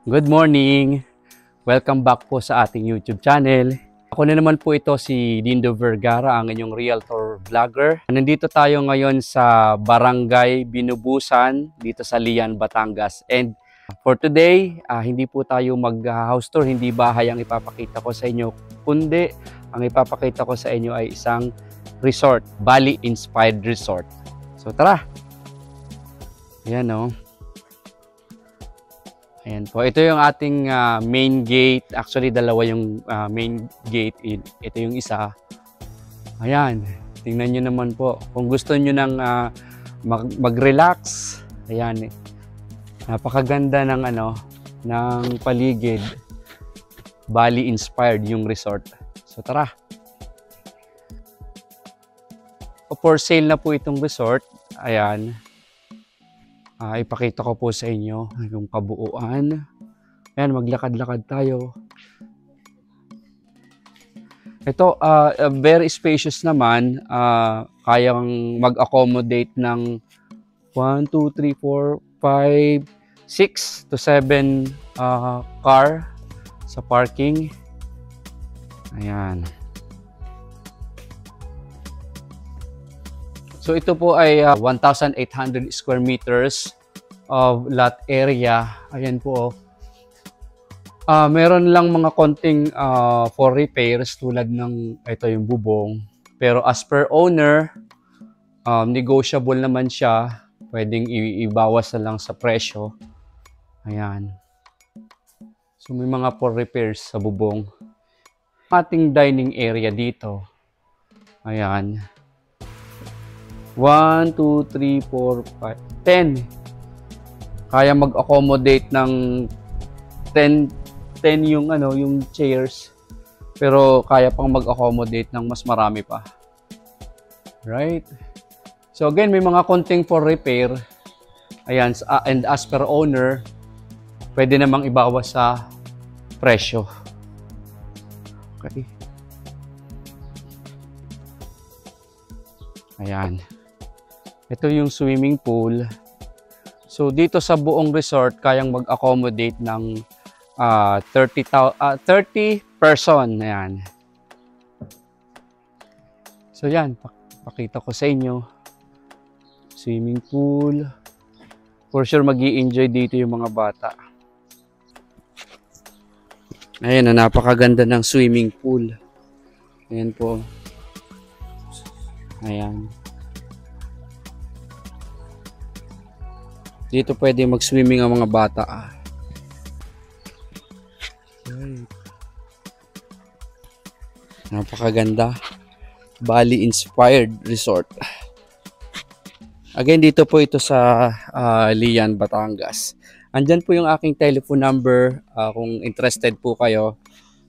Good morning! Welcome back po sa ating YouTube channel. Ako na naman po ito si Dindo Vergara, ang inyong realtor vlogger. Nandito tayo ngayon sa Barangay Binubusan, dito sa Lian, Batangas. And for today, hindi po tayo mag-house tour, hindi bahay ang ipapakita ko sa inyo, kundi ang ipapakita ko sa inyo ay isang resort, Bali-inspired resort. So tara! Ayan o. Ayan po. Ito yung ating main gate. Actually, dalawa yung main gate. Ito yung isa. Ayan. Tingnan nyo naman po. Kung gusto nyo nang mag-relax, ayan. Napakaganda ng ng paligid. Bali-inspired yung resort. So tara. For sale na po itong resort. Ayan. Ipakita ko po sa inyo yung kabuuan. Ayan, maglakad-lakad tayo. Ito, very spacious naman. Kayang mag-accommodate ng 1, 2, 3, 4, 5, 6 to 7 car sa parking. Ayan. So ito po ay 1,800 square meters of lot area. Ayan po. Meron lang mga konting for repairs tulad ng ito yung bubong. Pero as per owner, negotiable naman siya. Pwedeng ibawas na lang sa presyo. Ayan. So may mga for repairs sa bubong. Ating dining area dito. Ayan. 1, 2, 3, 4, 5, 10. Kaya mag-accommodate ng 10 yung chairs. Pero kaya pang mag-accommodate ng mas marami pa. Right? So again, may mga konting for repair. Ayan, and as per owner, pwede namang ibawas sa presyo. Okay. Ayan. Ito yung swimming pool. So dito sa buong resort, kayang mag-accommodate ng 30 person. Ayan. So yan, pakita ko sa inyo. Swimming pool. For sure mag-i-enjoy dito yung mga bata. Ayan, napakaganda ng swimming pool. Ayan po. Ayan. Dito pwede mag-swimming ang mga bata. Right. Napakaganda. Bali-inspired resort. Again, dito po ito sa Lian, Batangas. Andyan po yung aking telephone number. Kung interested po kayo,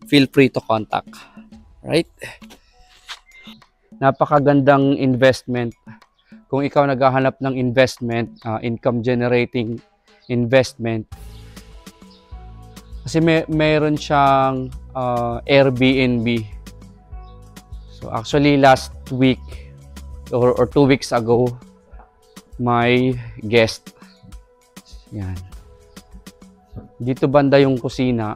feel free to contact. Right? Napakagandang investment. Kung ikaw naghahanap ng investment, income generating investment, kasi mayroon siyang Airbnb. So actually last week or 2 weeks ago, my guest, yan, dito banda yung kusina.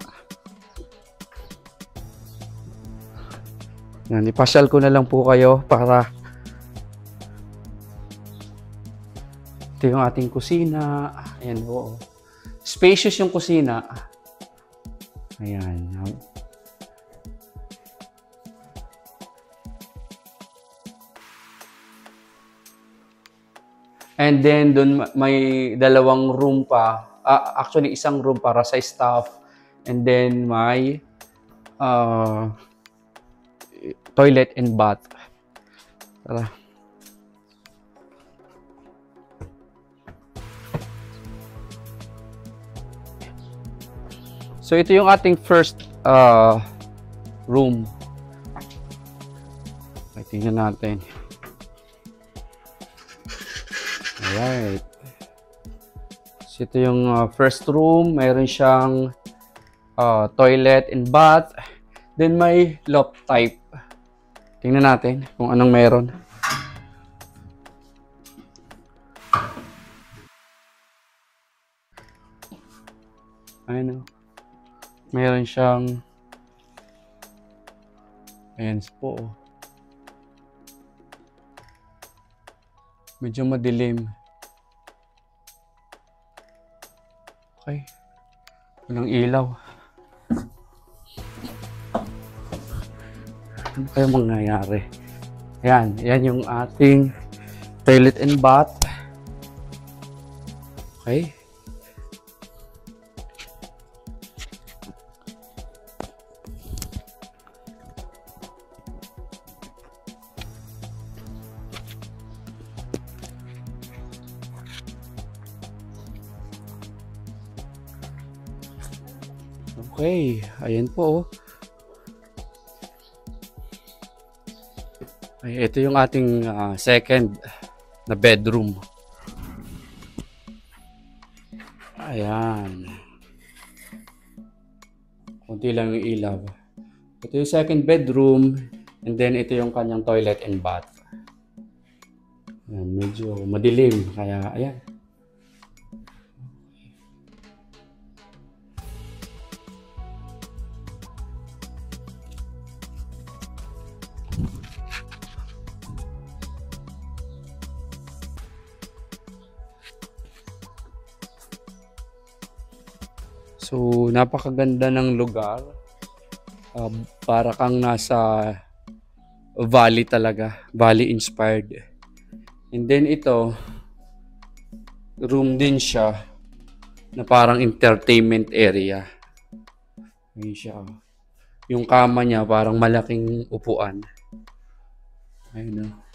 Yan, ipasyal ko na lang po kayo para ito yung ating kusina. Ayan po. Spacious yung kusina. Ayan. And then doon may dalawang room pa. Actually isang room para sa staff. And then may toilet and bath. Tara. So ito yung ating first room. Okay, tingnan natin. Alright. So ito yung first room. Mayroon siyang toilet and bath. Then may loft type. Tingnan natin kung anong meron. Ayan o. Meron siyang ayan po. Medyo madilim. Okay. Walang ilaw. Ano kaya mangyayari? Ayan. Ayan yung ating toilet and bath. Okay. Okay, ayan po. Ay, ito yung ating second na bedroom. Ayan. Kunti lang yung ilaw. Ito yung second bedroom. And then ito yung kanyang toilet and bath. Ayan, medyo madilim. Kaya ayan. So, napakaganda ng lugar. Para kang nasa valley talaga. Valley inspired. And then ito, room din siya na parang entertainment area. Ayan siya. Yung kama niya parang malaking upuan. Ayun o.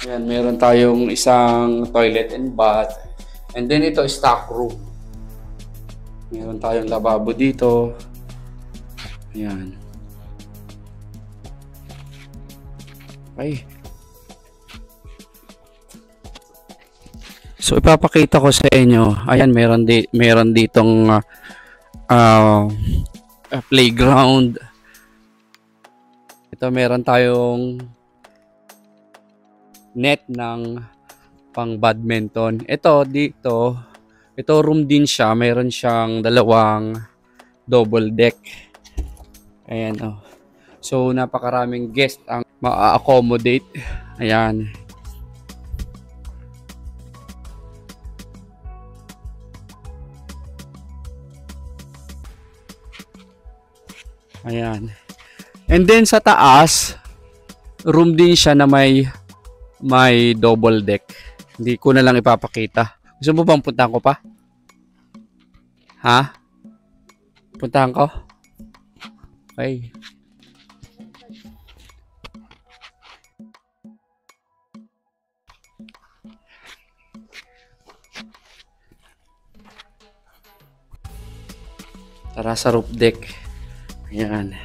Ayan, meron tayong isang toilet and bath. And then ito, stock room. Meron tayong lababo dito. Ayan. Okay. So, ipapakita ko sa inyo. Ayan, meron ditong playground. Ito, meron tayong net ng pang badminton. Ito dito, ito room din siya. Meron siyang dalawang double deck. Ayan oh. So napakaraming guest ang ma-accommodate. Ayan. Ayan. And then sa taas, room din siya na may double deck. Hindi ko na lang ipapakita. Gusto mo bang puntahan ko pa? Ha? Puntahan ko? Okay. Tara sa roof deck. Ayan.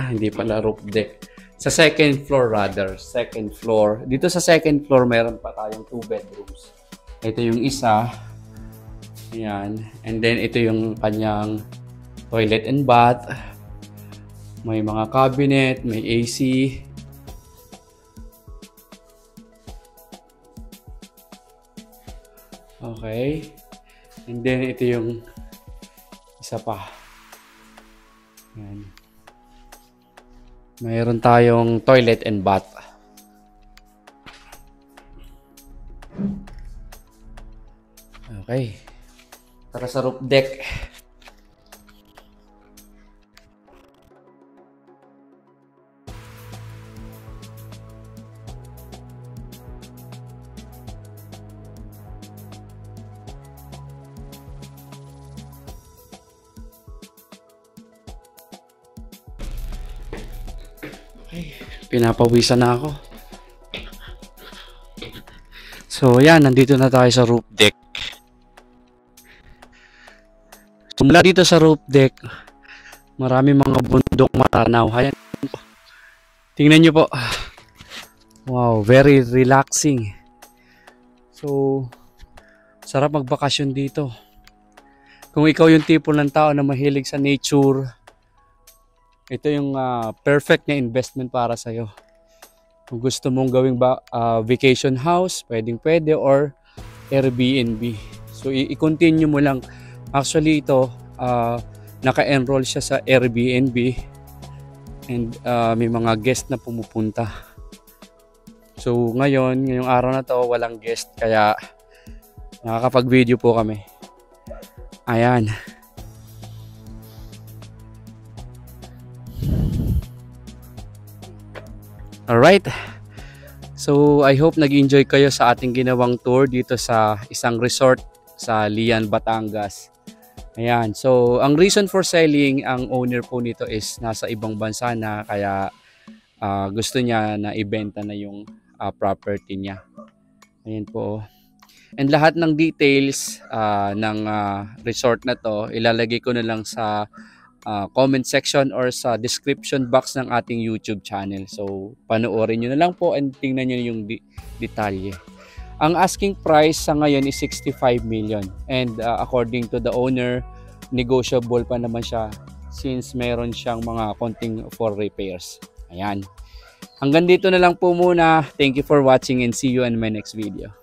Hindi pala roof deck. Sa second floor rather. Second floor. Dito sa second floor, meron pa tayong 2 bedrooms. Ito yung isa. Ayan. And then, ito yung kanyang toilet and bath. May mga cabinet, may AC. Okay. And then, ito yung isa pa. Ayan. Mayroon tayong toilet and bath. Okay. Tara sa roof deck. Okay, pinapawisan na ako. So, yan. Nandito na tayo sa roof deck. So, mula dito sa roof deck, marami mga bundok matanaw. Ayan. Tingnan nyo po. Wow, very relaxing. So, sarap magbakasyon dito. Kung ikaw yung tipo ng tao na mahilig sa nature, ito yung perfect na investment para sa'yo. Kung gusto mong gawing vacation house, pwede or Airbnb. So, i-continue mo lang. Actually, ito, naka-enroll siya sa Airbnb and may mga guest na pumupunta. So, ngayong araw na to, walang guest, kaya nakakapag-video po kami. Ayan. Alright. So, I hope nag-enjoy kayo sa ating ginawang tour dito sa isang resort sa Lian, Batangas. Ayan. So, ang reason for selling, ang owner po nito is nasa ibang bansa na, kaya gusto niya na ibenta na yung property niya. Ayan po. And lahat ng details ng resort na to, ilalagay ko na lang sa comment section or sa description box ng ating YouTube channel. So, panoorin nyo na lang po and tingnan nyo yung detalye. Ang asking price sa ngayon is 65 million. And according to the owner, negotiable pa naman siya since meron siyang mga konting for repairs. Ayan. Hanggang dito na lang po muna. Thank you for watching and see you in my next video.